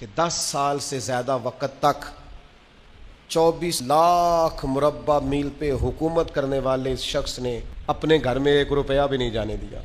کہ 10 سال سے زیادہ وقت تک 24 لاکھ مربع میل پہ حکومت کرنے والے اس شخص نے اپنے گھر میں 1 روپیہ بھی نہیں جانے دیا.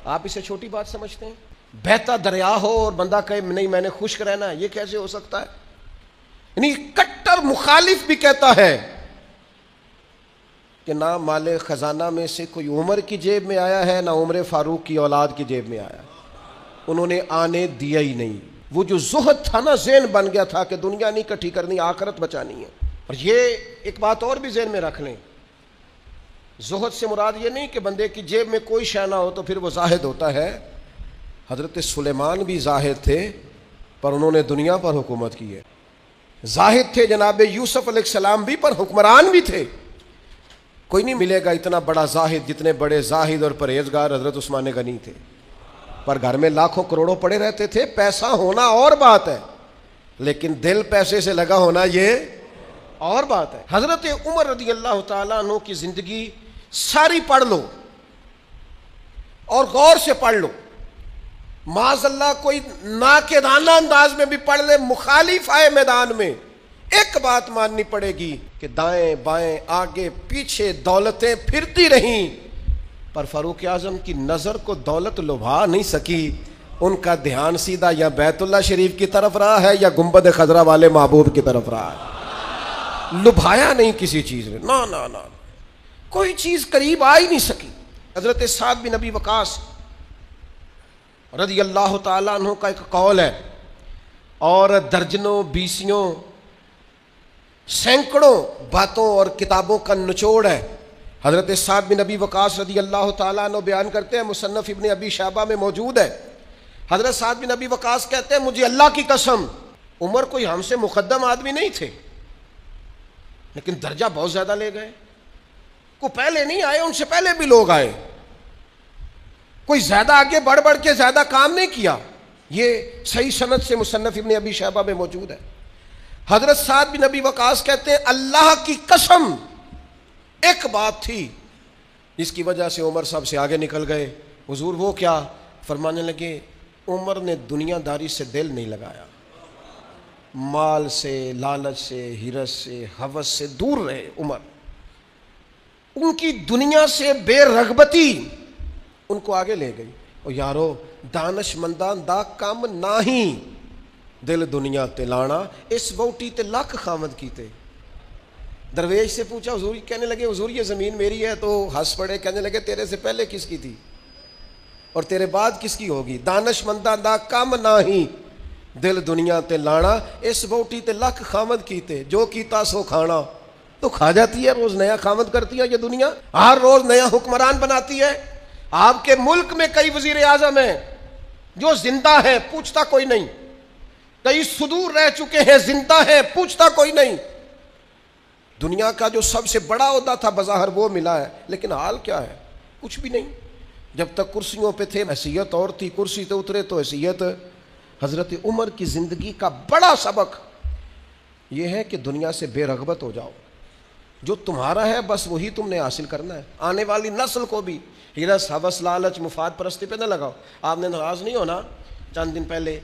آپ اسے چھوٹی بات سمجھتے ہیں؟ بہتا دریا ہو اور بندہ کہے نہیں میں نے خشک رہنا ہے، یہ کیسے ہو سکتا ہے؟ یعنی کٹر مخالف بھی کہتا ہے کہ نہ مال خزانہ میں سے کوئی عمر کی جیب میں آیا ہے، نہ عمر فاروق کی اولاد کی جیب میں آیا، انہوں نے آنے دیا ہی نہیں. وہ جو زہد تھا نا، ذہن بن گیا تھا کہ دنیا نہیں کٹھی کرنی، آخرت بچانی ہے. اور یہ ایک بات اور بھی ذہن میں رکھ لیں، زہد سے مراد یہ نہیں کہ بندے کی جیب میں کوئی شے نہ ہو تو پھر وہ زاہد ہوتا ہے. حضرت سلیمان بھی زاہد تھے پر انہوں نے دنیا پر حکومت کی ہے. زاہد تھے جناب یوسف علیہ السلام بھی، پر حکمران بھی تھے. کوئی نہیں ملے گا اتنا بڑا زاہد جتنے بڑے زاہد اور پرہیزگار حضرت عثمان غنی تھے. پر گھر میں لاکھوں کروڑوں پڑے رہتے تھے. پیسہ ہونا اور بات ہے، لیکن دل پیسے سے لگا ہونا یہ اور بات ہے. حضرت عمر رضی اللہ تعالیٰ عنہ کی زندگی ساری پڑھ لو اور غور سے پڑھ لو. معاذ اللہ کوئی ناقدانہ انداز میں بھی پڑھ لے، مخالف آئے میدان میں، ایک بات ماننی پڑے گی کہ دائیں بائیں آگے پیچھے دولتیں پھرتی رہیں، پر فاروق اعظم کی نظر کو دولت لبھا نہیں سکی. ان کا دھیان سیدھا یا بیت اللہ شریف کی طرف رہا ہے یا گنبد خضرا والے محبوب کی طرف رہا ہے. لبھایا نہیں کسی چیز نے، نا نا نا، کوئی چیز قریب آ ہی نہیں سکی. حضرت سعد بن ابی وقاص رضی اللہ تعالیٰ عنہ کا ایک قول ہے، اور درجنوں بیسیوں سینکڑوں باتوں اور کتابوں کا نچوڑ ہے. حضرت سعد بن ابی وقاص رضی اللہ تعالیٰ عنہ بیان کرتے ہیں، مصنف ابن ابی شیبہ میں موجود ہے. حضرت سعد بن ابی وقاص کہتے ہیں مجھے اللہ کی قسم عمر کوئی ہم سے مقدم آدمی نہیں تھے، لیکن درجہ بہت زیادہ لے گئے. کو پہلے نہیں آئے، ان سے پہلے بھی لوگ آئے، کوئی زیادہ آگے بڑھ بڑھ کے زیادہ کام نہیں کیا. یہ صحیح سند سے مصنف ابن ابی شیبہ میں موجود ہے. حضرت سعد بن ابی وقاص کہتے ہیں اللہ کی قسم ایک بات تھی جس کی وجہ سے عمر سب سے آگے نکل گئے. حضور وہ کیا؟ فرمانے لگے عمر نے دنیا داری سے دل نہیں لگایا، مال سے، لالچ سے، ہرس سے، ہوس سے دور رہے. عمر ان کی دنیا سے بے رغبتی ان کو آگے لے گئی. اور یارو دانش مندان دا کام نہیں، دل دنیا تے لانا، اس ووٹی تے لاکھ خامد کیتے. درویش سے پوچھا، حضور کہنے لگے حضور یہ زمین میری ہے، تو ہنس پڑے، کہنے لگے تیرے سے پہلے کس کی تھی اور تیرے بعد کس کی ہوگی؟ دانش مندان دا کام نہیں، دل دنیا تے لانا، اس ووٹی تے لاکھ خامد کیتے، جو کیتا سو کھانا. تو کھا جاتی ہے، روز نیا خامد کرتی ہے یہ دنیا، ہر روز نیا حکمران بناتی ہے. آپ کے ملک میں کئی وزیر اعظم ہیں جو زندہ ہے، پوچھتا کوئی نہیں. کئی صدور رہ چکے ہیں، زندہ ہے، پوچھتا کوئی نہیں. دنیا کا جو سب سے بڑا عہدہ تھا بظاہر وہ ملا ہے، لیکن حال کیا ہے؟ کچھ بھی نہیں. جب تک کرسیوں پہ تھے حیثیت اور تھی، کرسی تو اترے تو حیثیت. حضرت عمر کی زندگی کا بڑا سبق یہ ہے کہ دنیا سے بے رغبت ہو جاؤ. جو تمہارا ہے بس وہی تم نے حاصل کرنا ہے. آنے والی نسل کو بھی ہرس، ہوس، لالچ، مفاد پرستی پہ نہ لگاؤ. آپ نے ناراض نہیں ہونا، چند دن پہلے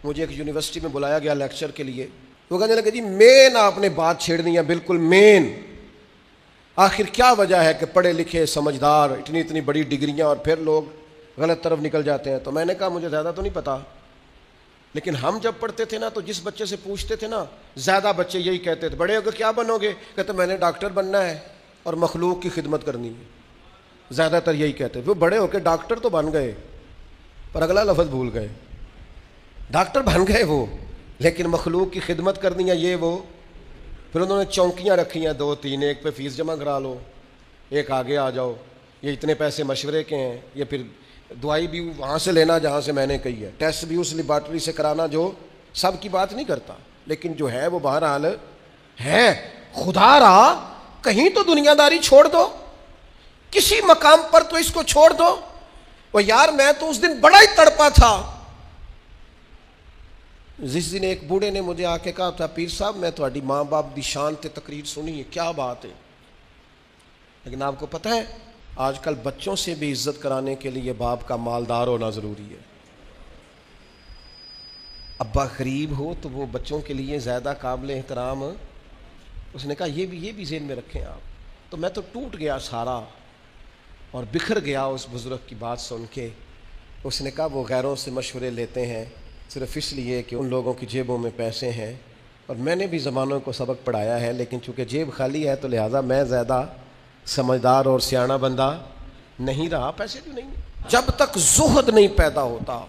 مجھے ایک یونیورسٹی میں بلایا گیا لیکچر کے لیے. وہ کہنے لگے جی مین آپ نے بات چھیڑنی ہے، بالکل مین. آخر کیا وجہ ہے کہ پڑھے لکھے سمجھدار اتنی بڑی ڈگریاں اور پھر لوگ غلط طرف نکل جاتے ہیں؟ تو میں نے کہا مجھے زیادہ تو نہیں پتا، لیکن ہم جب پڑھتے تھے نا تو جس بچے سے پوچھتے تھے نا، زیادہ بچے یہی کہتے تھے بڑے ہو کے کیا بنو گے؟ کہتے میں نے ڈاکٹر بننا ہے اور مخلوق کی خدمت کرنی ہے. زیادہ تر یہی کہتے تھے. وہ بڑے ہو کے ڈاکٹر تو بن گئے پر اگلا لفظ بھول گئے. ڈاکٹر بن گئے وہ، لیکن مخلوق کی خدمت کرنی ہے یہ وہ. پھر انہوں نے چونکیاں رکھی ہیں 2 3، ایک پہ فیس جمع کرا لو، ایک آگے آ جاؤ، یہ اتنے پیسے مشورے کے ہیں، یہ پھر دعائی بھی وہاں سے لینا جہاں سے میں نے کہی ہے، ٹیسٹ بھی اس لیبارٹری سے کرانا. جو سب کی بات نہیں کرتا لیکن جو ہے وہ بہرحال ہے. خدا را کہیں تو دنیا داری چھوڑ دو، کسی مقام پر تو اس کو چھوڑ دو. وہ یار میں تو اس دن بڑا ہی تڑپا تھا جس دن ایک بوڑھے نے مجھے آ کے کہا تھا پیر صاحب میں تہاڈی ماں باپ دی شان تے تقریر سنی ہے، کیا بات ہے. لیکن آپ کو پتہ ہے آج کل بچوں سے بھی عزت کرانے کے لیے باپ کا مالدار ہونا ضروری ہے. ابا غریب ہو تو وہ بچوں کے لیے زیادہ قابل احترام. اس نے کہا یہ بھی ذہن میں رکھیں آپ. تو میں تو ٹوٹ گیا سارا اور بکھر گیا اس بزرگ کی بات سن کے. اس نے کہا وہ غیروں سے مشورے لیتے ہیں صرف اس لیے کہ ان لوگوں کی جیبوں میں پیسے ہیں، اور میں نے بھی زمانوں کو سبق پڑھایا ہے، لیکن چونکہ جیب خالی ہے تو لہٰذا میں زیادہ سمجھدار اور سیاںا بندہ نہیں رہا. پیسے بھی نہیں. جب تک زہد نہیں پیدا ہوتا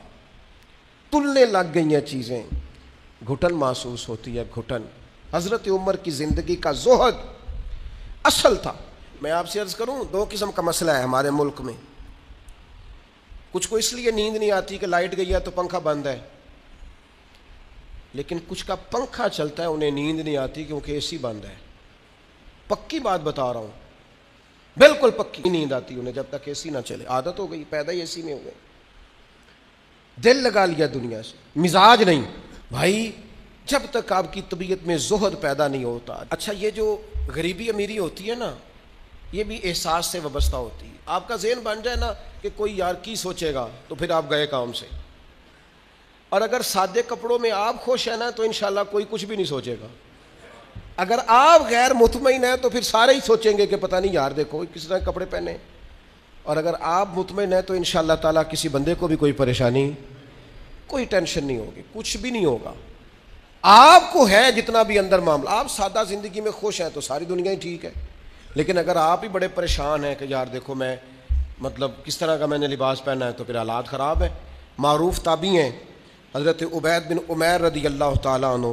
تلنے لگ گئی ہیں چیزیں، گھٹن محسوس ہوتی ہے، گھٹن. حضرت عمر کی زندگی کا زہد اصل تھا. میں آپ سے عرض کروں، دو قسم کا مسئلہ ہے ہمارے ملک میں. کچھ کو اس لیے نیند نہیں آتی کہ لائٹ گئی ہے تو پنکھا بند ہے، لیکن کچھ کا پنکھا چلتا ہے انہیں نیند نہیں آتی کیونکہ اے سی بند ہے. پکی بات بتا رہا ہوں، بالکل پکی نیند آتی انہیں جب تک اے سی نہ چلے. عادت ہو گئی، پیدا ہی اے سی میں ہو گئے، دل لگا لیا دنیا سے، مزاج نہیں. بھائی جب تک آپ کی طبیعت میں زہد پیدا نہیں ہوتا. اچھا یہ جو غریبی امیری ہوتی ہے نا، یہ بھی احساس سے وابستہ ہوتی ہے. آپ کا ذہن بن جائے نا کہ کوئی یار کی سوچے گا تو پھر آپ گئے کام سے. اور اگر سادے کپڑوں میں آپ خوش ہیں نا تو انشاءاللہ کوئی کچھ بھی نہیں سوچے گا. اگر آپ غیر مطمئن ہیں تو پھر سارے ہی سوچیں گے کہ پتہ نہیں یار دیکھو کس طرح کپڑے پہنے. اور اگر آپ مطمئن ہیں تو انشاءاللہ تعالیٰ کسی بندے کو بھی کوئی پریشانی، کوئی ٹینشن نہیں ہوگی، کچھ بھی نہیں ہوگا. آپ کو ہے جتنا بھی اندر معاملہ، آپ سادہ زندگی میں خوش ہیں تو ساری دنیا ہی ٹھیک ہے. لیکن اگر آپ ہی بڑے پریشان ہیں کہ یار دیکھو میں مطلب کس طرح کا میں نے لباس پہنا ہے، تو پھر حالات خراب ہیں. معروف تابعی ہیں حضرت عبید بن عمیر رضی اللہ تعالیٰ عنہ،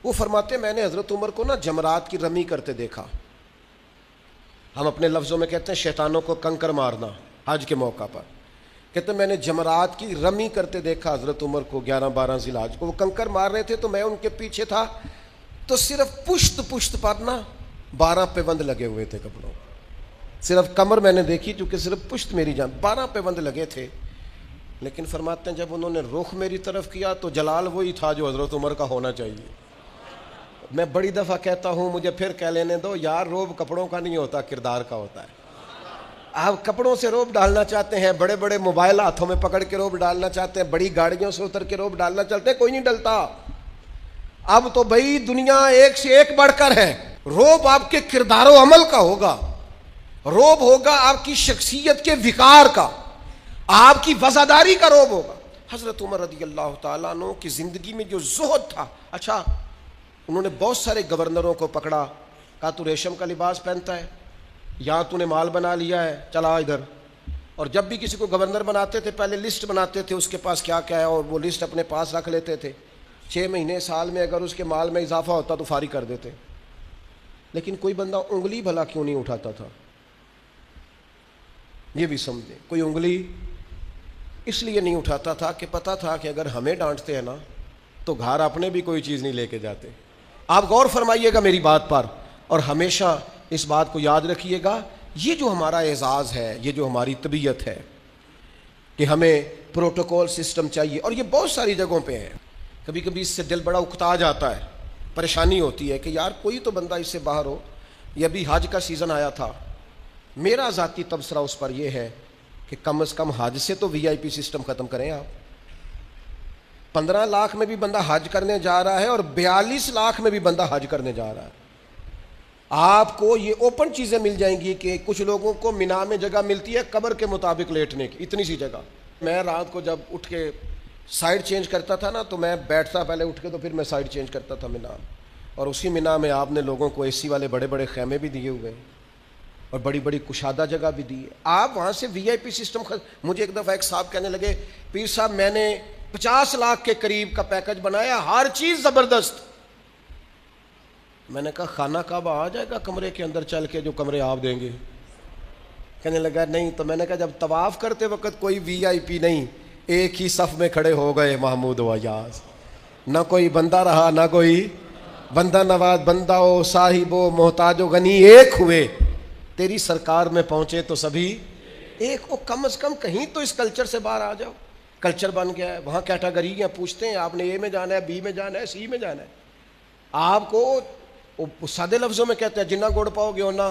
وہ فرماتے ہیں میں نے حضرت عمر کو نا جمرات کی رمی کرتے دیکھا. ہم اپنے لفظوں میں کہتے ہیں شیطانوں کو کنکر مارنا حج کے موقع پر. کہتے ہیں میں نے جمرات کی رمی کرتے دیکھا حضرت عمر کو 11-12 ذی الحج کو. وہ کنکر مار رہے تھے تو میں ان کے پیچھے تھا، تو صرف پشت پر نا 12 پیوند لگے ہوئے تھے کپڑوں. صرف کمر میں نے دیکھی چونکہ صرف پشت میری جان 12 پیوند لگے تھے. لیکن فرماتے ہیں جب انہوں نے رخ میری طرف کیا تو جلال وہی تھا جو حضرت عمر کا ہونا چاہیے. میں بڑی دفعہ کہتا ہوں، مجھے پھر کہہ لینے دو، یار روب کپڑوں کا نہیں ہوتا، کردار کا ہوتا ہے. آپ کپڑوں سے روب ڈالنا چاہتے ہیں، بڑے بڑے موبائل ہاتھوں میں پکڑ کے روب ڈالنا چاہتے ہیں، بڑی گاڑیوں سے اتر کے روب ڈالنا چاہتے ہیں، کوئی نہیں ڈلتا. اب تو بھائی دنیا ایک سے ایک بڑھ کر ہے. روب آپ کے کردار و عمل کا ہوگا، روب ہوگا آپ کی شخصیت کے وقار کا، آپ کی وفاداری کا روب ہوگا. حضرت عمر رضی اللہ تعالیٰ عنہ کی زندگی میں جو زہد تھا. اچھا انہوں نے بہت سارے گورنروں کو پکڑا، کہا تو ریشم کا لباس پہنتا ہے، یا تو نے مال بنا لیا ہے، چلا ادھر. اور جب بھی کسی کو گورنر بناتے تھے پہلے لسٹ بناتے تھے اس کے پاس کیا کیا ہے، اور وہ لسٹ اپنے پاس رکھ لیتے تھے. 6 مہینے سال میں اگر اس کے مال میں اضافہ ہوتا تو فارغ کر دیتے. لیکن کوئی بندہ انگلی بھلا کیوں نہیں اٹھاتا تھا؟ یہ بھی سمجھیں، کوئی انگلی اس لیے نہیں اٹھاتا تھا کہ پتا تھا کہ اگر ہمیں ڈانٹتے ہیں نا تو گھر اپنے بھی کوئی چیز نہیں لے کے جاتے. آپ غور فرمائیے گا میری بات پر، اور ہمیشہ اس بات کو یاد رکھیے گا. یہ جو ہمارا اعزاز ہے، یہ جو ہماری طبیعت ہے کہ ہمیں پروٹوکول سسٹم چاہیے، اور یہ بہت ساری جگہوں پہ ہے. کبھی کبھی اس سے دل بڑا اکتا جاتا ہے، پریشانی ہوتی ہے کہ یار کوئی تو بندہ اس سے باہر ہو. یہ ابھی حج کا سیزن آیا تھا، میرا ذاتی تبصرہ اس پر یہ ہے کہ کم از کم حج سے تو وی آئی پی سسٹم ختم کریں. آپ 15 لاکھ میں بھی بندہ حج کرنے جا رہا ہے اور 42 لاکھ میں بھی بندہ حج کرنے جا رہا ہے. آپ کو یہ اوپن چیزیں مل جائیں گی کہ کچھ لوگوں کو مینا میں جگہ ملتی ہے قبر کے مطابق لیٹنے کی، اتنی سی جگہ. میں رات کو جب اٹھ کے سائڈ چینج کرتا تھا نا تو میں بیٹھتا پہلے اٹھ کے تو پھر میں سائڈ چینج کرتا تھا مینا. اور اسی مینا میں آپ نے لوگوں کو اے سی والے بڑے بڑے خیمے بھی دیے ہوئے ہیں اور بڑی بڑی کشادہ جگہ بھی دی ہے. آپ وہاں سے وی آئی پی سسٹم مجھے ایک دفعہ ایک صاحب کہنے لگے پیر صاحب میں نے 50 لاکھ کے قریب کا پیکج بنایا، ہر چیز زبردست. میں نے کہا خانہ کعبہ آ جائے گا کمرے کے اندر چل کے جو کمرے آپ دیں گے؟ کہنے لگا نہیں. تو میں نے کہا جب طواف کرتے وقت کوئی وی آئی پی نہیں، ایک ہی صف میں کھڑے ہو گئے محمود و ایاز، نہ کوئی بندہ رہا نہ کوئی بندہ نواز، بندہ و صاحب و محتاج و غنی ایک ہوئے، تیری سرکار میں پہنچے تو سبھی ایک. او کم از کم کہیں تو اس کلچر سے باہر آ جاؤ. کلچر بن گیا ہے، وہاں کیٹاگریاں پوچھتے ہیں آپ نے اے میں جانا ہے، بی میں جانا ہے، سی میں جانا ہے. آپ کو سادے لفظوں میں کہتے ہیں جنہ گڑ پاؤ گے اتنا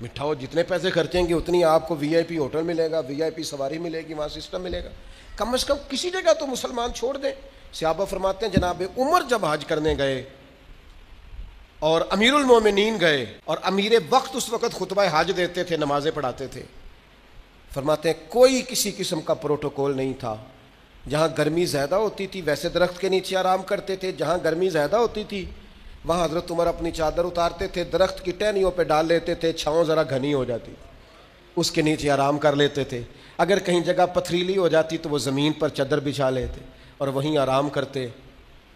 میٹھا ہو، جتنے پیسے خرچیں گے اتنی آپ کو وی آئی پی ہوٹل ملے گا، وی آئی پی سواری ملے گی، وہاں سسٹم ملے گا. کم از کم کسی جگہ تو مسلمان چھوڑ دیں. صحابہ فرماتے ہیں جناب عمر جب حج کرنے گئے اور امیر المومنین گئے اور امیر وقت اس وقت خطبہ حج دیتے تھے، نمازیں پڑھاتے تھے، فرماتے ہیں کوئی کسی قسم کا پروٹوکول نہیں تھا. جہاں گرمی زیادہ ہوتی تھی ویسے درخت کے نیچے آرام کرتے تھے، جہاں گرمی زیادہ ہوتی تھی وہاں حضرت عمر اپنی چادر اتارتے تھے، درخت کی ٹہنیوں پہ ڈال لیتے تھے، چھاؤں ذرا گھنی ہو جاتی اس کے نیچے آرام کر لیتے تھے. اگر کہیں جگہ پتھریلی ہو جاتی تو وہ زمین پر چادر بچھا لیتے اور وہیں آرام کرتے.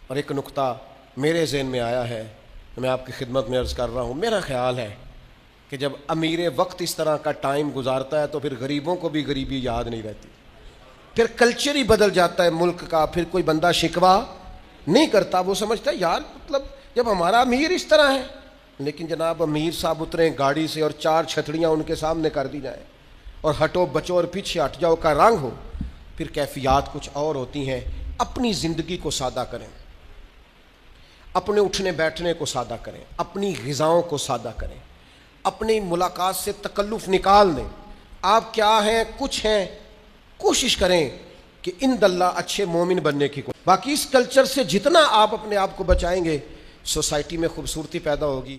اور ایک نقطہ میرے ذہن میں آیا ہے، میں آپ کی خدمت میں عرض کر رہا ہوں، میرا خیال ہے کہ جب امیر وقت اس طرح کا ٹائم گزارتا ہے تو پھر غریبوں کو بھی غریبی یاد نہیں رہتی، پھر کلچر ہی بدل جاتا ہے ملک کا. پھر کوئی بندہ شکوہ نہیں کرتا، وہ سمجھتا ہے یار مطلب جب ہمارا امیر اس طرح ہے. لیکن جناب امیر صاحب اتریں گاڑی سے اور 4 چھتریاں ان کے سامنے کر دی جائیں اور ہٹو بچو اور پیچھے ہٹ جاؤ کا رنگ ہو، پھر کیفیات کچھ اور ہوتی ہیں. اپنی زندگی کو سادہ کریں، اپنے اٹھنے بیٹھنے کو سادہ کریں، اپنی غذاؤں کو سادہ کریں، اپنی ملاقات سے تکلف نکال دیں. آپ کیا ہیں، کچھ ہیں، کوشش کریں کہ عند اللہ اچھے مومن بننے کی. باقی اس کلچر سے جتنا آپ اپنے آپ کو بچائیں گے سوسائٹی میں خوبصورتی پیدا ہوگی.